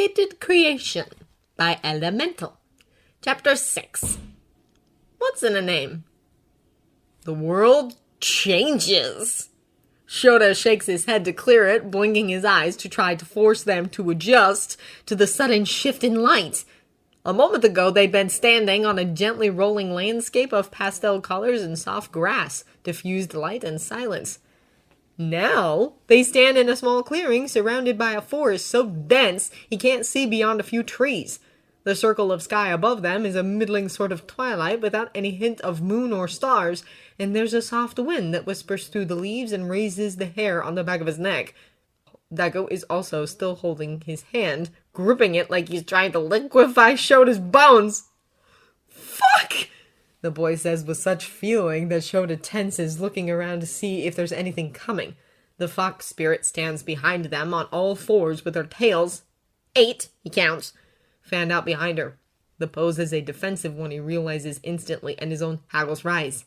Complicated Creation by Elemental. Chapter 6. What's in a name? The world changes. Shoda shakes his head to clear it, blinking his eyes to try to force them to adjust to the sudden shift in light. A moment ago, they'd been standing on a gently rolling landscape of pastel colors and soft grass, diffused light and silence. Now, they stand in a small clearing surrounded by a forest so dense he can't see beyond a few trees. The circle of sky above them is a middling sort of twilight without any hint of moon or stars, and there's a soft wind that whispers through the leaves and raises the hair on the back of his neck. Deku is also still holding his hand, gripping it like he's trying to liquefy Shoda's bones. Fuck! The boy says with such feeling that Shoda tenses, looking around to see if there's anything coming. The fox spirit stands behind them on all fours with their tails, 8, he counts, fanned out behind her. The pose is a defensive one, he realizes instantly, and his own haggles rise.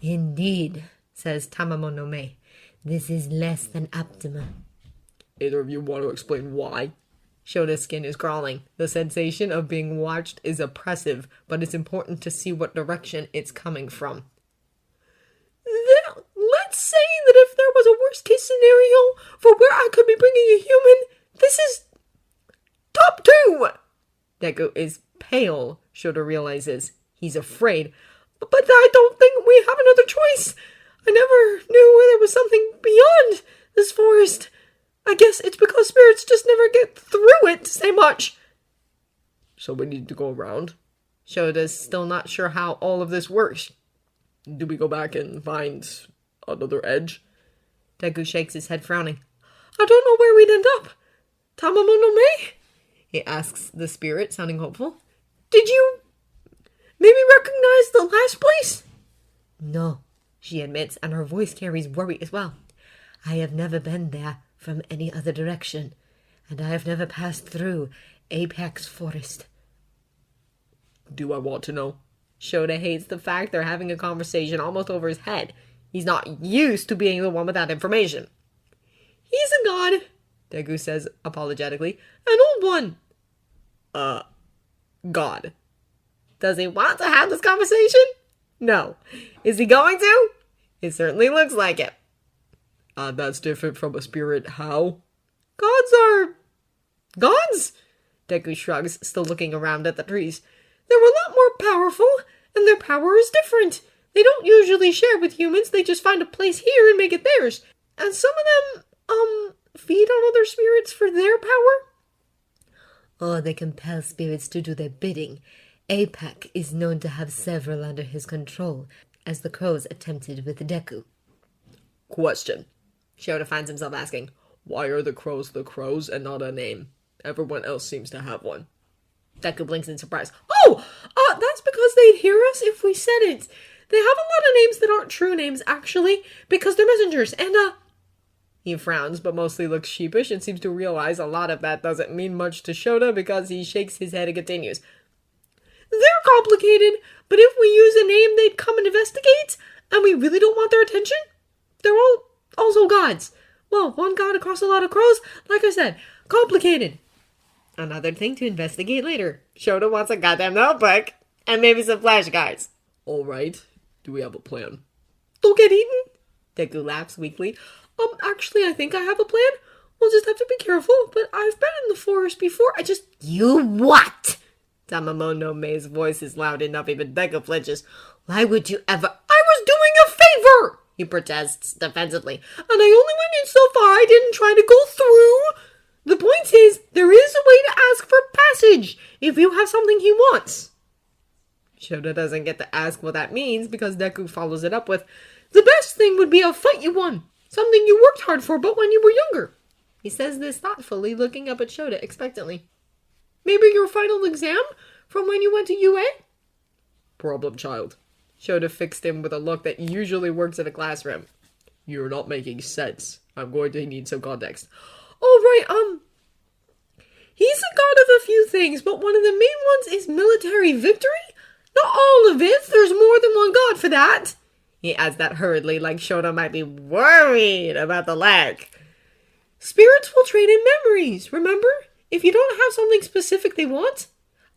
Indeed, says Tamamo no Me, this is less than optimum. Either of you want to explain why? Shoda's skin is crawling. The sensation of being watched is oppressive, but it's important to see what direction it's coming from. Then, let's say that if there was a worst-case scenario for where I could be bringing a human, this is top 2! Deku is pale, Shoda realizes. He's afraid. But I don't think we have another choice. I never knew there was something beyond this forest. I guess it's because spirits just never get through it to say much. So we need to go around? Shoda's still not sure how all of this works. Do we go back and find another edge? Deku shakes his head, frowning. I don't know where we'd end up. Tamamo no Me? He asks the spirit, sounding hopeful. Did you maybe recognize the last place? No, she admits, and her voice carries worry as well. I have never been there from any other direction, and I have never passed through Apex Forest. Do I want to know? Shoda hates the fact they're having a conversation almost over his head. He's not used to being the one without information. He's a god, Deku says apologetically. An old one. God. Does he want to have this conversation? No. Is he going to? It certainly looks like it. That's different from a spirit. How? Gods are gods? Deku shrugs, still looking around at the trees. They're a lot more powerful, and their power is different. They don't usually share with humans, they just find a place here and make it theirs. And some of them, feed on other spirits for their power? Or they compel spirits to do their bidding. Apex is known to have several under his control, as the crows attempted with Deku. Question. Shoda finds himself asking, why are the crows and not a name? Everyone else seems to have one. Deku blinks in surprise. Oh! That's because they'd hear us if we said it. They have a lot of names that aren't true names, actually, because they're messengers, and, He frowns, but mostly looks sheepish and seems to realize a lot of that doesn't mean much to Shoda because he shakes his head and continues. They're complicated, but if we use a name, they'd come and investigate, and we really don't want their attention. They're all also gods. Well, one god across a lot of crows, like I said, complicated. Another thing to investigate later. Shoda wants a goddamn notebook, and maybe some flashcards. Alright, do we have a plan? Don't get eaten? Deku laughs weakly. Actually, I think I have a plan. We'll just have to be careful, but I've been in the forest before. You what? Tamamo no Me's voice is loud enough, even Deku flinches. Why would you ever— I was doing a favor! He protests defensively. And I only went in so far, I didn't try to go through. The point is, there is a way to ask for passage, if you have something he wants. Shoda doesn't get to ask what that means, because Deku follows it up with, the best thing would be a fight you won. Something you worked hard for, but when you were younger. He says this thoughtfully, looking up at Shoda expectantly. Maybe your final exam from when you went to UA? Problem child. Shoda fixed him with a look that usually works in a classroom. You're not making sense. I'm going to need some context. Oh, right, he's a god of a few things, but one of the main ones is military victory? Not all of it, there's more than one god for that. He adds that hurriedly, like Shoda might be worried about the lack. Spirits will trade in memories, remember? if you don't have something specific they want.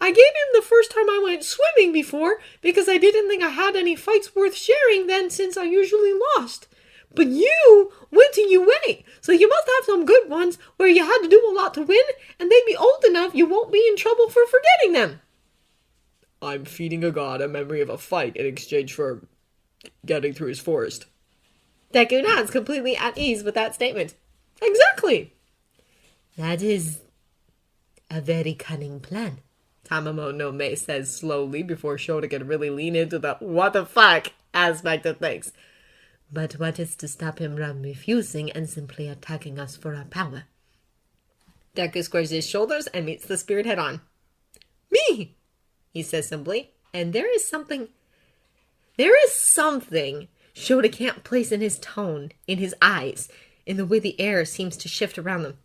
I gave him the first time I went swimming before because I didn't think I had any fights worth sharing then since I usually lost. But you went to UA, so you must have some good ones where you had to do a lot to win, and they'd be old enough you won't be in trouble for forgetting them. I'm feeding a god a memory of a fight in exchange for getting through his forest. Deku nods, completely at ease with that statement. Exactly. That is a very cunning plan. Tamamo no Me says slowly before Shoda can really lean into the what the fuck aspect of things. But what is to stop him from refusing and simply attacking us for our power? Deku squares his shoulders and meets the spirit head on. Me, he says simply, and there is something Shoda can't place in his tone, in his eyes, in the way the air seems to shift around them.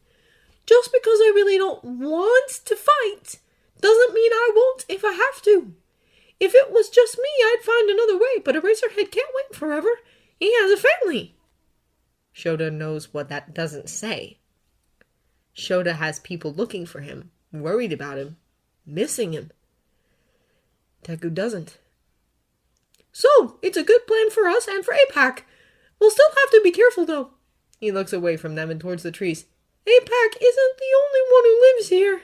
Just because I really don't want to fight doesn't mean I won't if I have to. If it was just me, I'd find another way, but Eraserhead can't wait forever. He has a family. Shoda knows what that doesn't say. Shoda has people looking for him, worried about him, missing him. Deku doesn't. So, it's a good plan for us and for APAC. We'll still have to be careful, though. He looks away from them and towards the trees. APAC isn't the only one who lives here.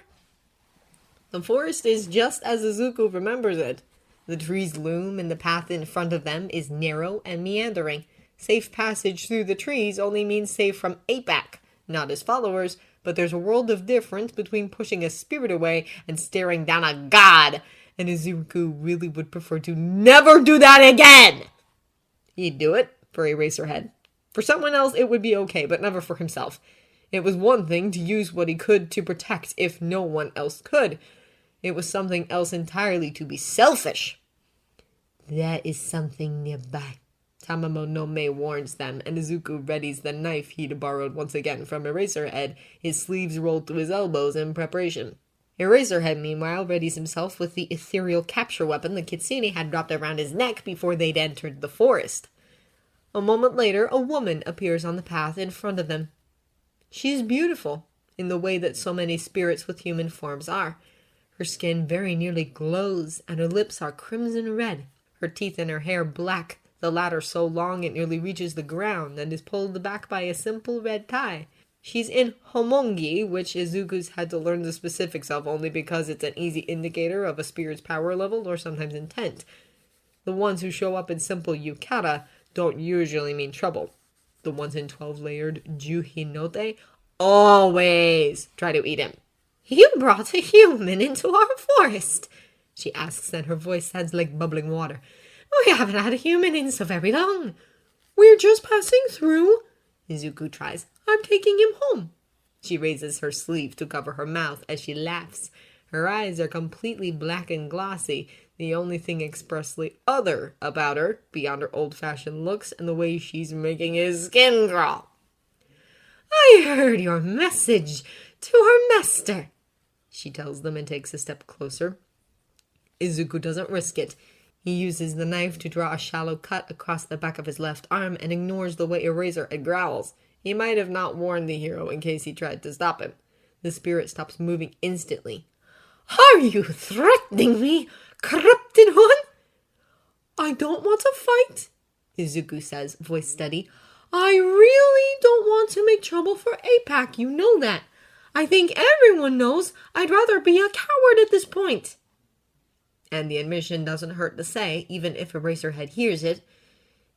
The forest is just as Izuku remembers it. The trees loom and the path in front of them is narrow and meandering. Safe passage through the trees only means safe from APAC, not his followers, but there's a world of difference between pushing a spirit away and staring down a god, and Izuku really would prefer to never do that again! He'd do it for Eraserhead. For someone else it would be okay, but never for himself. It was one thing to use what he could to protect if no one else could. It was something else entirely to be selfish. There is something nearby. Tamamo no Me warns them, and Izuku readies the knife he'd borrowed once again from Eraserhead, his sleeves rolled to his elbows in preparation. Eraserhead, meanwhile, readies himself with the ethereal capture weapon the Kitsune had dropped around his neck before they'd entered the forest. A moment later, a woman appears on the path in front of them. She's beautiful, in the way that so many spirits with human forms are. Her skin very nearly glows, and her lips are crimson red. Her teeth and her hair black, the latter so long it nearly reaches the ground and is pulled back by a simple red tie. She's in Homongi, which Izuku's had to learn the specifics of only because it's an easy indicator of a spirit's power level or sometimes intent. The ones who show up in simple Yukata don't usually mean trouble. The ones in 12-layered Juhinote always try to eat him. You brought a human into our forest, she asks, and her voice sounds like bubbling water. We haven't had a human in so very long. We're just passing through, Izuku tries. I'm taking him home. She raises her sleeve to cover her mouth as she laughs. Her eyes are completely black and glossy, the only thing expressly other about her, beyond her old-fashioned looks and the way she's making his skin crawl. I heard your message to her master, she tells them and takes a step closer. Izuku doesn't risk it. He uses the knife to draw a shallow cut across the back of his left arm and ignores the way Eraserhead growls. He might have not warned the hero in case he tried to stop him. The spirit stops moving instantly. Are you threatening me, corrupted one? I don't want to fight, Izuku says, voice steady. I really don't want to make trouble for APAC, you know that. I think everyone knows I'd rather be a coward at this point. And the admission doesn't hurt to say, even if Eraserhead hears it.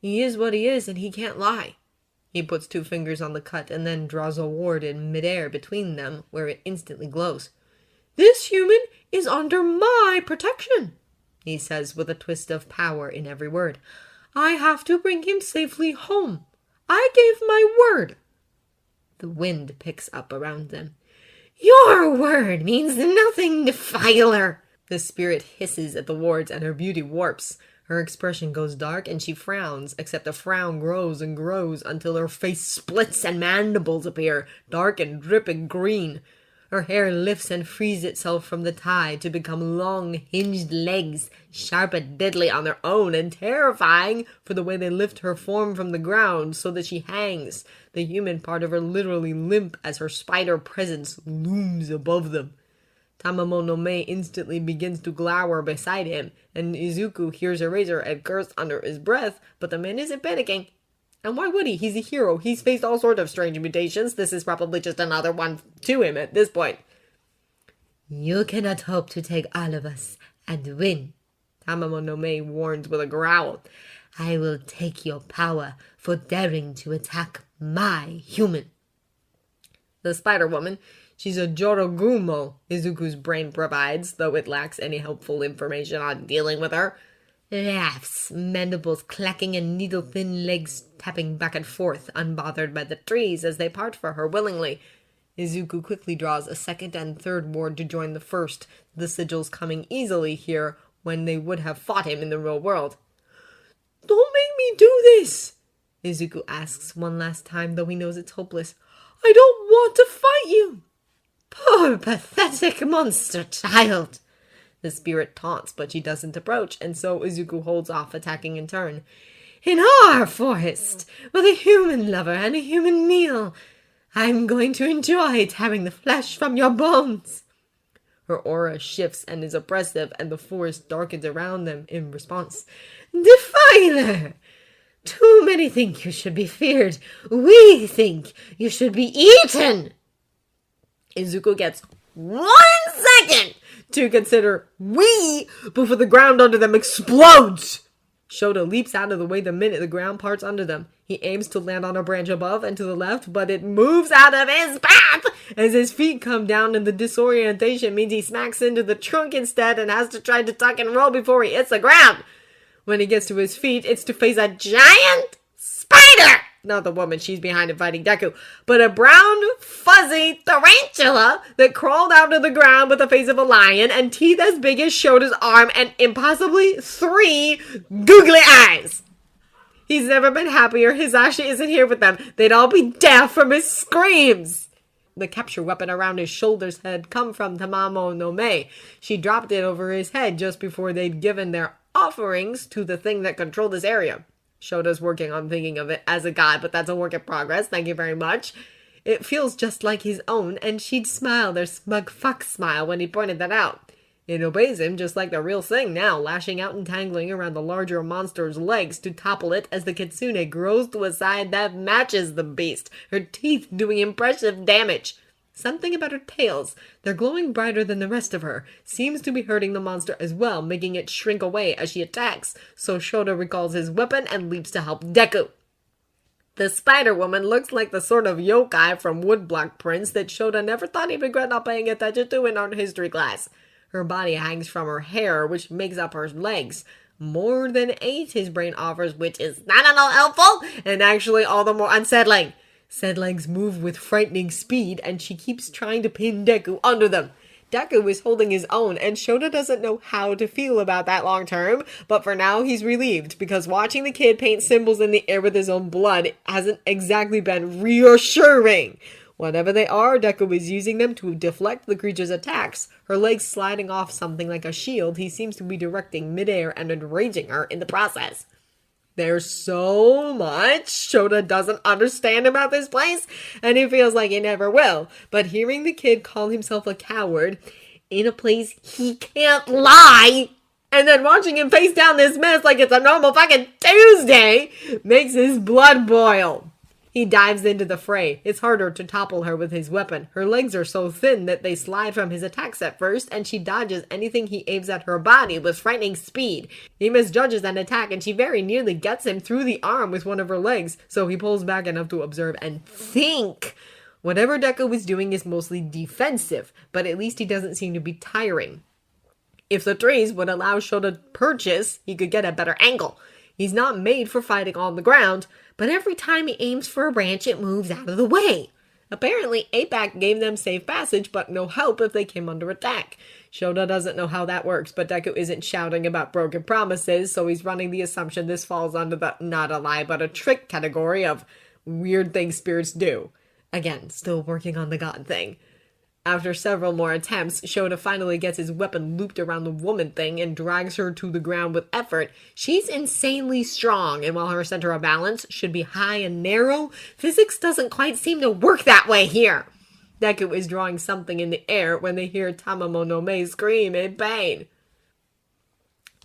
He is what he is, and he can't lie. He puts 2 fingers on the cut and then draws a ward in midair between them, where it instantly glows. This human is under my protection, he says with a twist of power in every word. I have to bring him safely home. I gave my word. The wind picks up around them. Your word means nothing, defiler. The spirit hisses at the wards and her beauty warps. Her expression goes dark and she frowns, except the frown grows and grows until her face splits and mandibles appear, dark and dripping green. Her hair lifts and frees itself from the tie to become long, hinged legs, sharp and deadly on their own, and terrifying for the way they lift her form from the ground so that she hangs, the human part of her literally limp as her spider presence looms above them. Tamamo no Mae instantly begins to glower beside him, and Izuku hears a razor and curse under his breath, but the man isn't panicking. And why would he? He's a hero. He's faced all sorts of strange mutations. This is probably just another one to him at this point. You cannot hope to take all of us and win, Tamamo no Mae warns with a growl. I will take your power for daring to attack my human. The Spider-Woman, she's a Jorogumo, Izuku's brain provides, though it lacks any helpful information on dealing with her, laughs, mandibles clacking and needle-thin legs tapping back and forth, unbothered by the trees as they part for her willingly. Izuku quickly draws a second and third ward to join the first, the sigils coming easily here when they would have fought him in the real world. Don't make me do this, Izuku asks one last time, though he knows it's hopeless. I don't want to fight you. Poor pathetic monster child. The spirit taunts, but she doesn't approach, and so Izuku holds off attacking in turn. In our forest, with a human lover and a human meal, I'm going to enjoy tearing the flesh from your bones. Her aura shifts and is oppressive, and the forest darkens around them in response. Defiler! Too many think you should be feared. We think you should be eaten. Izuku gets 1 second to consider "we" before the ground under them explodes. Shoda leaps out of the way the minute the ground parts under them. He aims to land on a branch above and to the left, but it moves out of his path as his feet come down, and the disorientation means he smacks into the trunk instead and has to try to tuck and roll before he hits the ground. When he gets to his feet, it's to face a giant spider! Not the woman, she's behind him fighting Deku, but a brown, fuzzy tarantula that crawled out of the ground with the face of a lion and teeth as big as Shoda's arm and impossibly 3 googly eyes. He's never been happier. Hisashi isn't here with them. They'd all be deaf from his screams. The capture weapon around his shoulders had come from Tamamo no Mae. She dropped it over his head just before they'd given their offerings to the thing that controlled this area. Shoda's working on thinking of it as a god, but that's a work in progress. Thank you very much. It feels just like his own, and she'd smile their smug fuck smile when he pointed that out. It obeys him just like the real thing now, lashing out and tangling around the larger monster's legs to topple it as the kitsune grows to a size that matches the beast, her teeth doing impressive damage. Something about her tails, they're glowing brighter than the rest of her, seems to be hurting the monster as well, making it shrink away as she attacks, so Shoda recalls his weapon and leaps to help Deku. The Spider-Woman looks like the sort of yokai from Woodblock Prince that Shoda never thought he'd regret not paying attention to in art history class. Her body hangs from her hair, which makes up her legs. More than 8 his brain offers, which is not at all helpful, and actually all the more unsettling. Said legs move with frightening speed, and she keeps trying to pin Deku under them. Deku is holding his own, and Shoda doesn't know how to feel about that long term, but for now he's relieved, because watching the kid paint symbols in the air with his own blood hasn't exactly been reassuring. Whatever they are, Deku is using them to deflect the creature's attacks. Her legs sliding off something like a shield, he seems to be directing midair and enraging her in the process. There's so much Shoda doesn't understand about this place, and he feels like he never will. But hearing the kid call himself a coward in a place he can't lie, and then watching him face down this mess like it's a normal fucking Tuesday, makes his blood boil. He dives into the fray. It's harder to topple her with his weapon. Her legs are so thin that they slide from his attacks at first, and she dodges anything he aims at her body with frightening speed. He misjudges an attack, and she very nearly gets him through the arm with one of her legs, so he pulls back enough to observe and think. Whatever Deku is doing is mostly defensive, but at least he doesn't seem to be tiring. If the trees would allow Shoda to purchase, he could get a better angle. He's not made for fighting on the ground, but every time he aims for a branch, it moves out of the way. Apparently, APAC gave them safe passage, but no help if they came under attack. Shoda doesn't know how that works, but Deku isn't shouting about broken promises, so he's running the assumption this falls under the not a lie but a trick category of weird things spirits do. Again, still working on the god thing. After several more attempts, Shoda finally gets his weapon looped around the woman thing and drags her to the ground with effort. She's insanely strong, and while her center of balance should be high and narrow, physics doesn't quite seem to work that way here. Deku is drawing something in the air when they hear Tamamo scream in pain.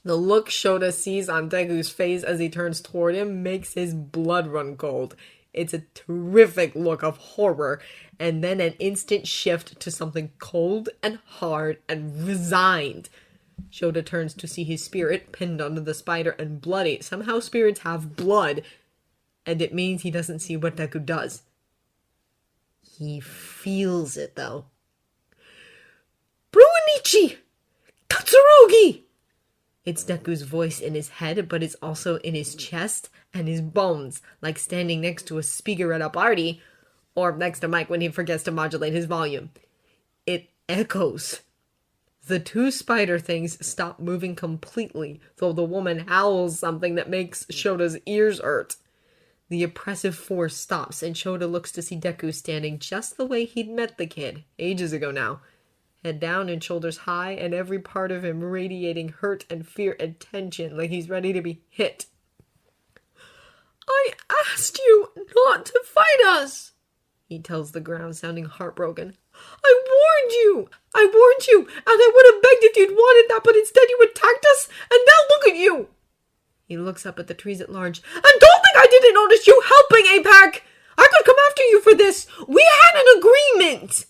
The look Shoda sees on Deku's face as he turns toward him makes his blood run cold. It's a terrific look of horror, and then an instant shift to something cold and hard and resigned. Shoda turns to see his spirit pinned under the spider and bloody. Somehow spirits have blood, and it means he doesn't see what Deku does. He feels it, though. Bruinichi! Katsurugi! It's Deku's voice in his head, but it's also in his chest and his bones, like standing next to a speaker at a party, or next to Mike when he forgets to modulate his volume. It echoes. The two spider things stop moving completely, though the woman howls something that makes Shoda's ears hurt. The oppressive force stops, and Shoda looks to see Deku standing just the way he'd met the kid, ages ago now. Head down and shoulders high, and every part of him radiating hurt and fear and tension, like he's ready to be hit. "I asked you not to fight us," he tells the ground, sounding heartbroken. "I warned you, and I would have begged if you'd wanted that, but instead you attacked us, and now look at you." He looks up at the trees at large. "And don't think I didn't notice you helping, APAC! I could come after you for this! We had an agreement!"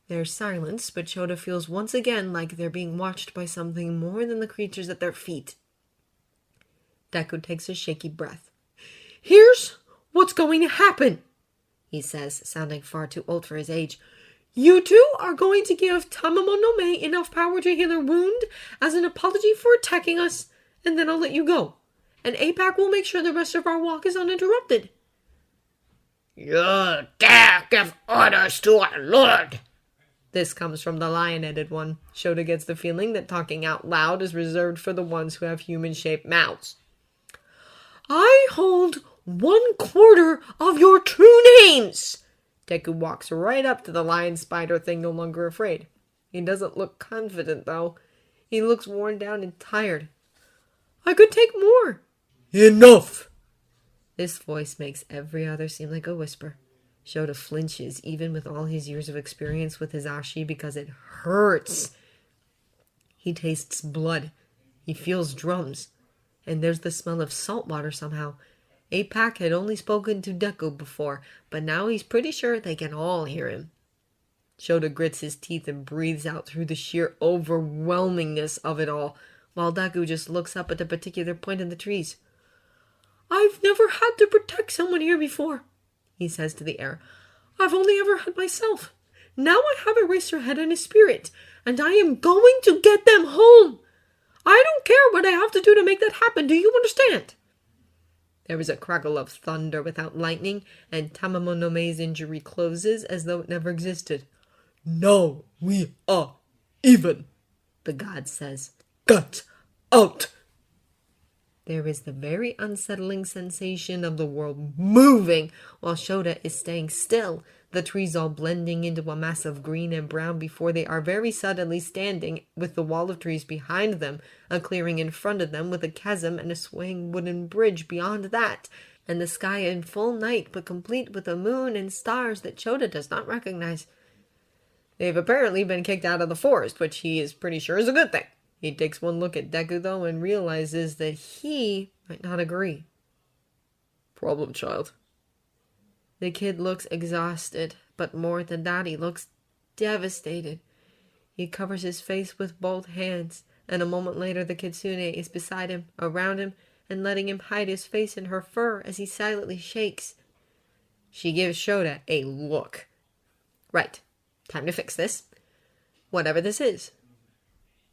There's silence, but Shoda feels once again like they're being watched by something more than the creatures at their feet. Deku takes a shaky breath. "Here's what's going to happen," he says, sounding far too old for his age. "You two are going to give Tamamo enough power to heal her wound as an apology for attacking us, and then I'll let you go. And APAC will make sure the rest of our walk is uninterrupted." "You dare give orders to our lord!" This comes from the lion-headed one. Shoda gets the feeling that talking out loud is reserved for the ones who have human-shaped mouths. "I hold 1/4 of your true names!" Deku walks right up to the lion spider thing, no longer afraid. He doesn't look confident, though. He looks worn down and tired. "I could take more." Enough! This voice makes every other seem like a whisper. Shoda flinches, even with all his years of experience with his Ashi, because it hurts. He tastes blood. He feels drums. And there's the smell of salt water somehow. APAC had only spoken to Deku before, but now he's pretty sure they can all hear him. Shoda grits his teeth and breathes out through the sheer overwhelmingness of it all, while Deku just looks up at the particular point in the trees. "I've never had to protect someone here before," he says to the air. "I've only ever had myself. Now I have Eraserhead and his spirit, and I am going to get them home. I don't care what I have to do to make that happen, do you understand?" There is a crackle of thunder without lightning, and Tamamo no Mei's injury closes as though it never existed. "Now we are even," the god says. "Get out!" There is the very unsettling sensation of the world moving while Shoda is staying still, the trees all blending into a mass of green and brown before they are very suddenly standing with the wall of trees behind them, a clearing in front of them with a chasm and a swaying wooden bridge beyond that, and the sky in full night but complete with a moon and stars that Shoda does not recognize. They've apparently been kicked out of the forest, which he is pretty sure is a good thing. He takes one look at Deku, though, and realizes that he might not agree. "Problem child." The kid looks exhausted, but more than that, he looks devastated. He covers his face with both hands, and a moment later the kitsune is beside him, around him, and letting him hide his face in her fur as he silently shakes. She gives Shoda a look. Right, time to fix this. Whatever this is.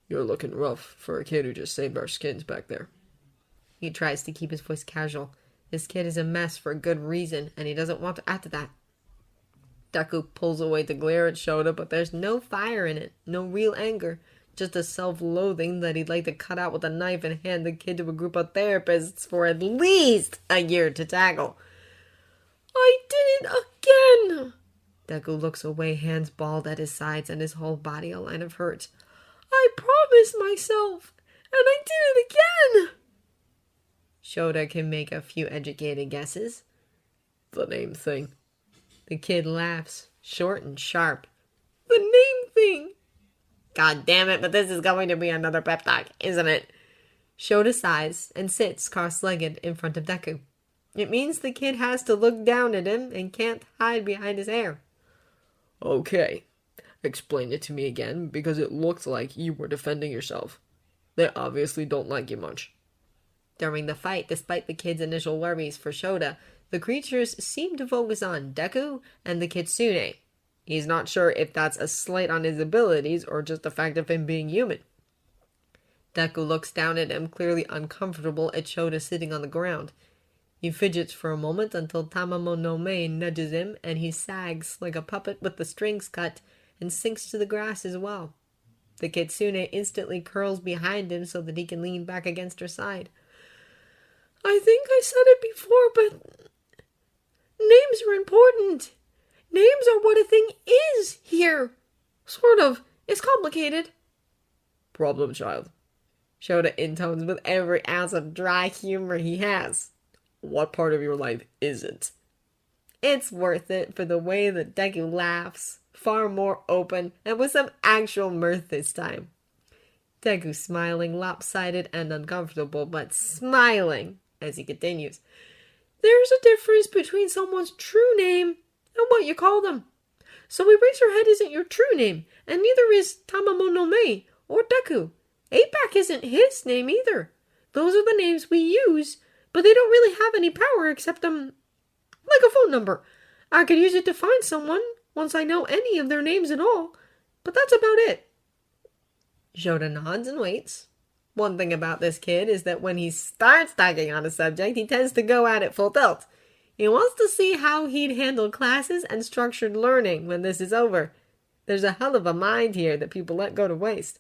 "You're looking rough for a kid who just saved our skins back there." He tries to keep his voice casual. This kid is a mess for a good reason, and he doesn't want to add to that. Deku pulls away to glare at Shoda, but there's no fire in it, no real anger, just a self-loathing that he'd like to cut out with a knife and hand the kid to a group of therapists for at least a year to tackle. "I did it again!" Deku looks away, hands balled at his sides and his whole body a line of hurt. I promised myself, and I did it again! Shoda can make a few educated guesses. The name thing. The kid laughs, short and sharp. The name thing! God damn it, but this is going to be another pep talk, isn't it? Shoda sighs and sits cross-legged in front of Deku. It means the kid has to look down at him and can't hide behind his hair. Okay. Explain it to me again, because it looked like you were defending yourself. They obviously don't like you much. During the fight, despite the kid's initial worries for Shoda, the creatures seem to focus on Deku and the kitsune. He's not sure if that's a slight on his abilities or just the fact of him being human. Deku looks down at him, clearly uncomfortable at Shoda sitting on the ground. He fidgets for a moment until Tamamo no Mei nudges him, and he sags like a puppet with the strings cut and sinks to the grass as well. The kitsune instantly curls behind him so that he can lean back against her side. I think I said it before, but names are important. Names are what a thing is here. Sort of. It's complicated. Problem child. Shoda intones with every ounce of dry humor he has. What part of your life isn't? It's worth it for the way that Deku laughs, far more open and with some actual mirth this time. Deku smiling, lopsided and uncomfortable, but smiling as he continues. There's a difference between someone's true name and what you call them. So Eraserhead isn't your true name, and neither is Tamamo no Mei or Deku. 8-Pack isn't his name either. Those are the names we use, but they don't really have any power except, like a phone number. I could use it to find someone once I know any of their names at all, but that's about it. Shoda nods and waits. One thing about this kid is that when he starts talking on a subject, he tends to go at it full tilt. He wants to see how he'd handle classes and structured learning when this is over. There's a hell of a mind here that people let go to waste.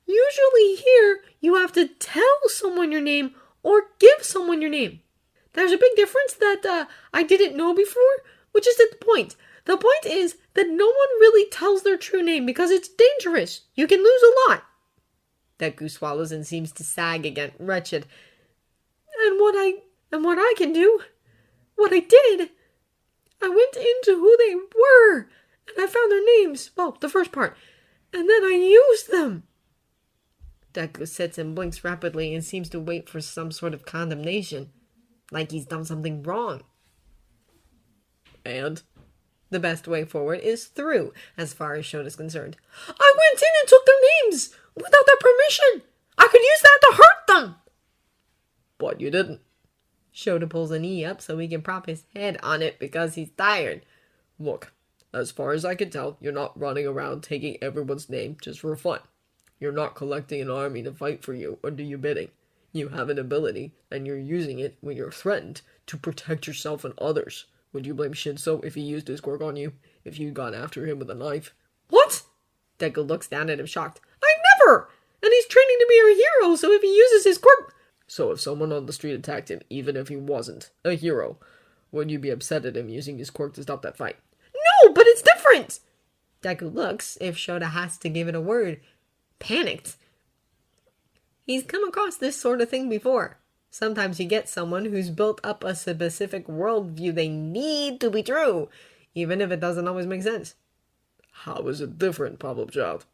Usually here, you have to tell someone your name or give someone your name. There's a big difference that I didn't know before, which is the point. The point is that no one really tells their true name because it's dangerous. You can lose a lot. Deku swallows and seems to sag again, wretched. And what I can do, what I did, I went into who they were, and I found their names. Well, the first part. And then I used them. Deku sits and blinks rapidly and seems to wait for some sort of condemnation, like he's done something wrong. And? The best way forward is through, as far as Shoda's concerned. I went in and took their names, without their permission. I could use that to hurt them. But you didn't. Shoda pulls a knee up so he can prop his head on it because he's tired. Look, as far as I can tell, you're not running around taking everyone's name just for fun. You're not collecting an army to fight for you or do your bidding. You have an ability, and you're using it when you're threatened to protect yourself and others. Would you blame Shinso if he used his quirk on you? If you'd gone after him with a knife? What? Deku looks down at him shocked. I never! And he's training to be a hero, so if he uses his quirk... So if someone on the street attacked him, even if he wasn't a hero, would you be upset at him using his quirk to stop that fight? No, but it's different! Deku looks, if Shoda has to give it a word, panicked. He's come across this sort of thing before. Sometimes you get someone who's built up a specific worldview they need to be true, even if it doesn't always make sense. How is it different, Problem Child?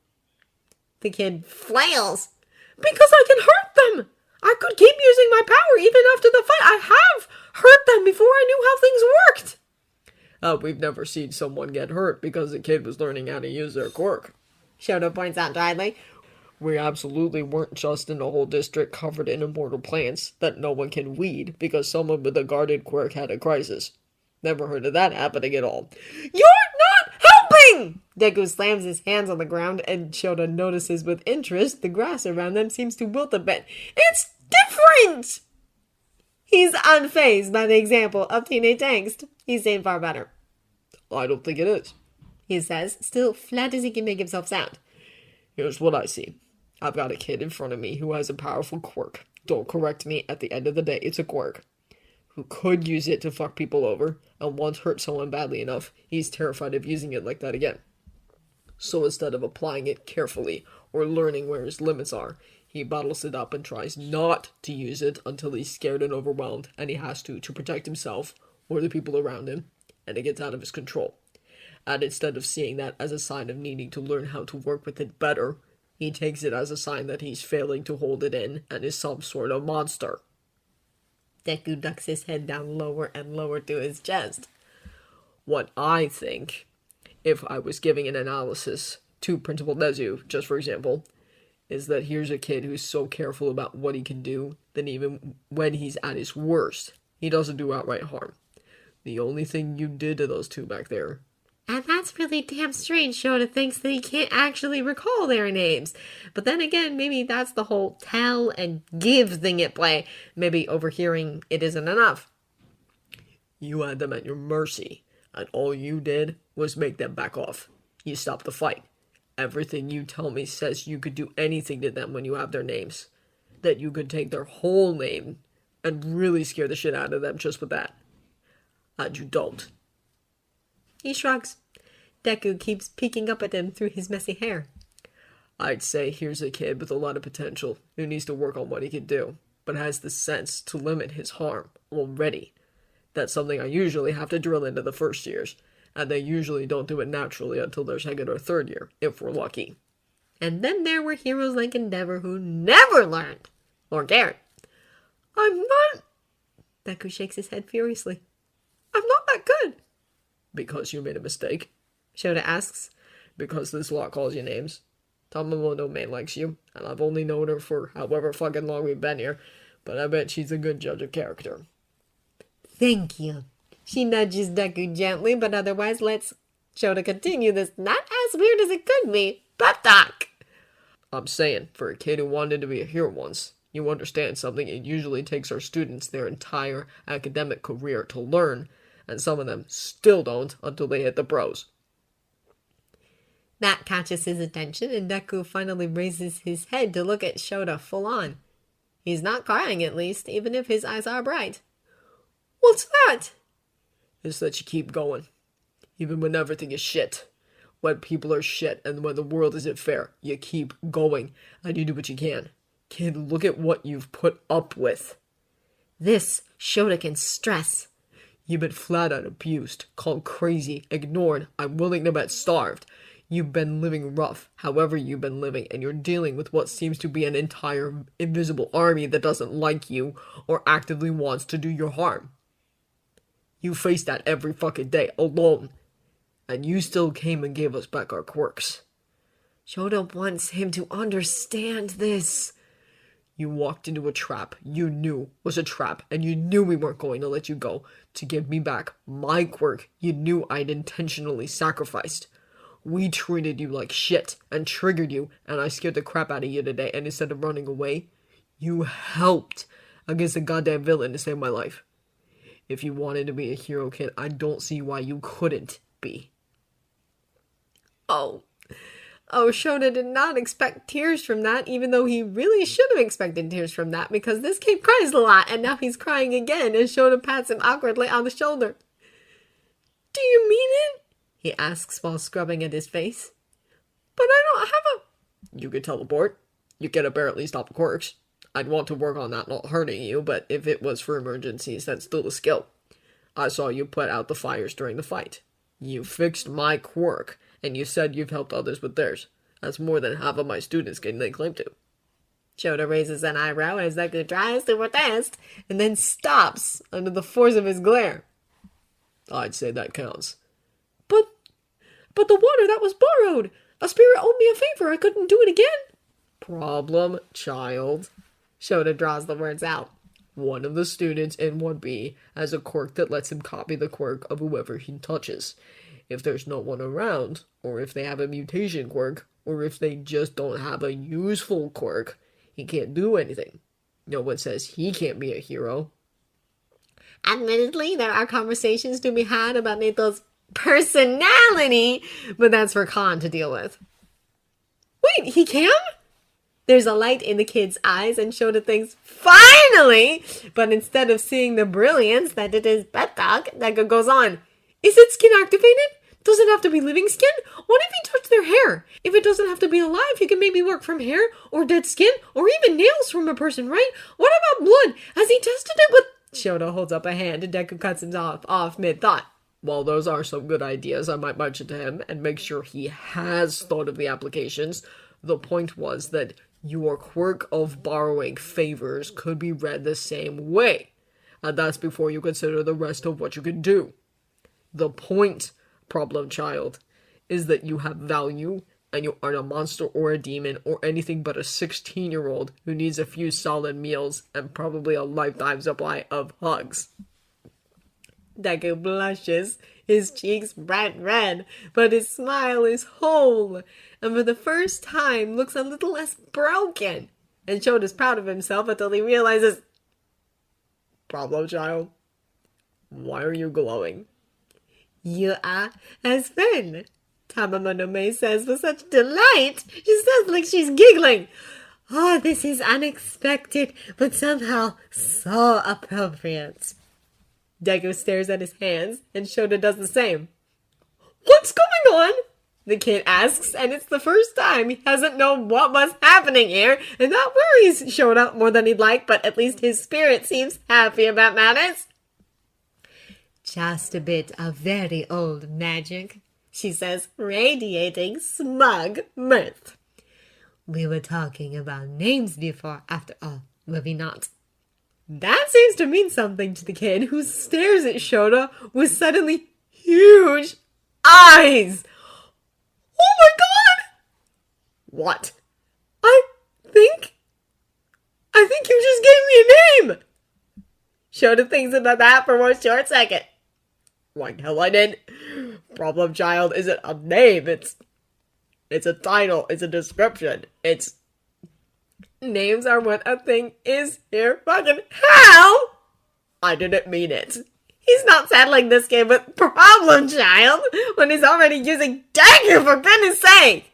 The kid flails. Because I can hurt them! I could keep using my power even after the fight. I have hurt them before I knew how things worked. We've never seen someone get hurt because the kid was learning how to use their quirk. Shoda points out dryly. We absolutely weren't just in a whole district covered in immortal plants that no one can weed because someone with a guarded quirk had a crisis. Never heard of that happening at all. You're not helping! Deku slams his hands on the ground and Shoda notices with interest the grass around them seems to wilt a bit. It's different! He's unfazed by the example of teenage angst. He's saying far better. I don't think it is, he says, still flat as he can make himself sound. Here's what I see. I've got a kid in front of me who has a powerful quirk. Don't correct me, at the end of the day, it's a quirk. who could use it to fuck people over, and once hurt someone badly enough, he's terrified of using it like that again. So instead of applying it carefully or learning where his limits are, he bottles it up and tries not to use it until he's scared and overwhelmed and he has to protect himself or the people around him, and it gets out of his control. And instead of seeing that as a sign of needing to learn how to work with it better, he takes it as a sign that he's failing to hold it in and is some sort of monster. Deku ducks his head down lower and lower to his chest. What I think, if I was giving an analysis to Principal Nezu, just for example, is that here's a kid who's so careful about what he can do that even when he's at his worst, he doesn't do outright harm. The only thing you did to those two back there. And that's really damn strange. Shoda thinks that he can't actually recall their names. But then again, maybe that's the whole tell and give thing at play. Maybe overhearing it isn't enough. You had them at your mercy, and all you did was make them back off. You stopped the fight. Everything you tell me says you could do anything to them when you have their names. That you could take their whole name and really scare the shit out of them just with that. And you don't. He shrugs. Deku keeps peeking up at him through his messy hair. I'd say here's a kid with a lot of potential who needs to work on what he can do, but has the sense to limit his harm already. That's something I usually have to drill into the first years, and they usually don't do it naturally until their second or third year, if we're lucky. And then there were heroes like Endeavor who never learned. Or cared. I'm not... Deku shakes his head furiously. I'm not that good. Because you made a mistake? Shoda asks. Because this lot calls you names. Tamamono Main likes you, and I've only known her for however fucking long we've been here, but I bet she's a good judge of character. Thank you. She nudges Deku gently, but otherwise lets Shoda continue this not as weird as it could be pep talk. I'm saying, for a kid who wanted to be a hero once, you understand something it usually takes our students their entire academic career to learn, and some of them still don't until they hit the pros. That catches his attention, and Deku finally raises his head to look at Shoda full on. He's not crying, at least, even if his eyes are bright. What's that? Is that you keep going. Even when everything is shit. When people are shit and when the world isn't fair, you keep going and you do what you can. Kid, look at what you've put up with. This Shoda can stress. You've been flat out abused, called crazy, ignored, I'm willing to bet starved. You've been living rough, however you've been living, and you're dealing with what seems to be an entire invisible army that doesn't like you or actively wants to do your harm. You face that every fucking day, alone. And you still came and gave us back our quirks. Shoda wants him to understand this. You walked into a trap you knew was a trap, and you knew we weren't going to let you go to give me back my quirk you knew I'd intentionally sacrificed. We treated you like shit and triggered you, and I scared the crap out of you today, and instead of running away, you helped against a goddamn villain to save my life. If you wanted to be a hero, kid, I don't see why you couldn't be. Oh, Shoda did not expect tears from that, even though he really should have expected tears from that, because this kid cries a lot, and now he's crying again, and Shoda pats him awkwardly on the shoulder. Do you mean it? He asks while scrubbing at his face. But I don't have a... You could teleport. You could apparently stop the quirks. I'd want to work on that not hurting you, but if it was for emergencies, that's still a skill. I saw you put out the fires during the fight. You fixed my quirk, and you said you've helped others with theirs. That's more than half of my students can lay claim to. Shoda raises an eyebrow as Deku tries to protest, and then stops under the force of his glare. I'd say that counts. But the water that was borrowed! A spirit owed me a favor, I couldn't do it again! Problem, child. Shoda draws the words out. One of the students in 1B has a quirk that lets him copy the quirk of whoever he touches. If there's no one around, or if they have a mutation quirk, or if they just don't have a useful quirk, he can't do anything. No one says he can't be a hero. Admittedly, there are conversations to be had about Nato's personality, but that's for Khan to deal with. Wait, he can? There's a light in the kid's eyes, and Shoda thinks, finally! But instead of seeing the brilliance that it is better, Deku goes on. Is it skin activated? Does it have to be living skin? What if he touched their hair? If it doesn't have to be alive, he can maybe work from hair, or dead skin, or even nails from a person, right? What about blood? Has he tested it with... Shoda holds up a hand, and Deku cuts him off mid-thought. While those are some good ideas, I might mention to him and make sure he has thought of the applications. The point was that your quirk of borrowing favors could be read the same way. And that's before you consider the rest of what you can do. The point, problem child, is that you have value and you aren't a monster or a demon or anything but a 16-year-old who needs a few solid meals and probably a lifetime supply of hugs. Deku blushes, his cheeks bright red, but his smile is whole, and for the first time looks a little less broken. And Shoda's proud of himself until he realizes, Problem child, why are you glowing? You are as fun, Tamamano says with such delight. She says like she's giggling. Oh, this is unexpected, but somehow so appropriate. Deku stares at his hands, and Shoda does the same. What's going on? The kid asks, and it's the first time he hasn't known what was happening here, and that worries Shoda more than he'd like, but at least his spirit seems happy about matters. Just a bit of very old magic, she says, radiating smug mirth. We were talking about names before, after all, were we not? That seems to mean something to the kid, who stares at Shoda with suddenly huge eyes. Oh my god! What? I think you just gave me a name! Shoda thinks about that for one short second. Like hell I did. Problem child isn't a name, it's a title, it's a description, it's... Names are what a thing is here. Fucking how? I didn't mean it. He's not settling this game with problem child when he's already using Deku, for goodness sake.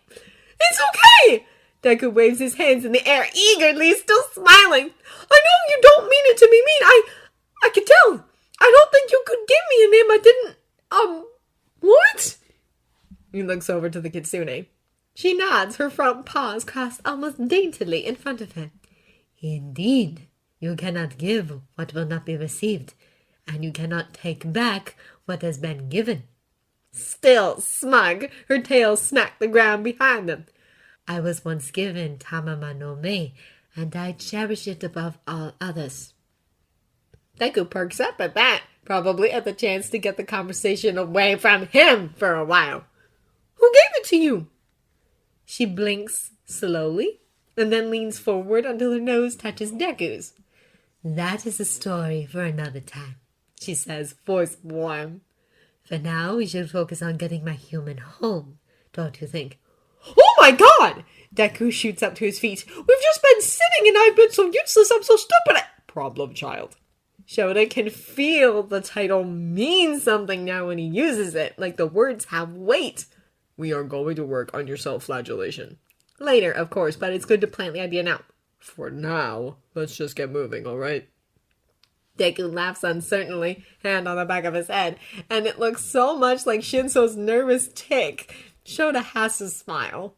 It's okay. Deku waves his hands in the air eagerly, still smiling. I know you don't mean it to be mean. I can tell. I don't think you could give me a name I didn't, what? He looks over to the kitsune. She nods, her front paws crossed almost daintily in front of her. Indeed, you cannot give what will not be received, and you cannot take back what has been given. Still smug, her tail smacked the ground behind them. I was once given Tamama no Me, and I cherish it above all others. Deku perks up at that, probably at the chance to get the conversation away from him for a while. Who gave it to you? She blinks slowly, and then leans forward until her nose touches Deku's. That is a story for another time, she says, voice warm. For now, we should focus on getting my human home, don't you think? Oh my god! Deku shoots up to his feet. We've just been sitting and I've been so useless, I'm so stupid. Problem child. Shoda can feel the title means something now when he uses it, like the words have weight. We are going to work on your self-flagellation. Later, of course, but it's good to plant the idea now. For now, let's just get moving, alright? Deku laughs uncertainly, hand on the back of his head, and it looks so much like Shinso's nervous tick. Shoda has to smile.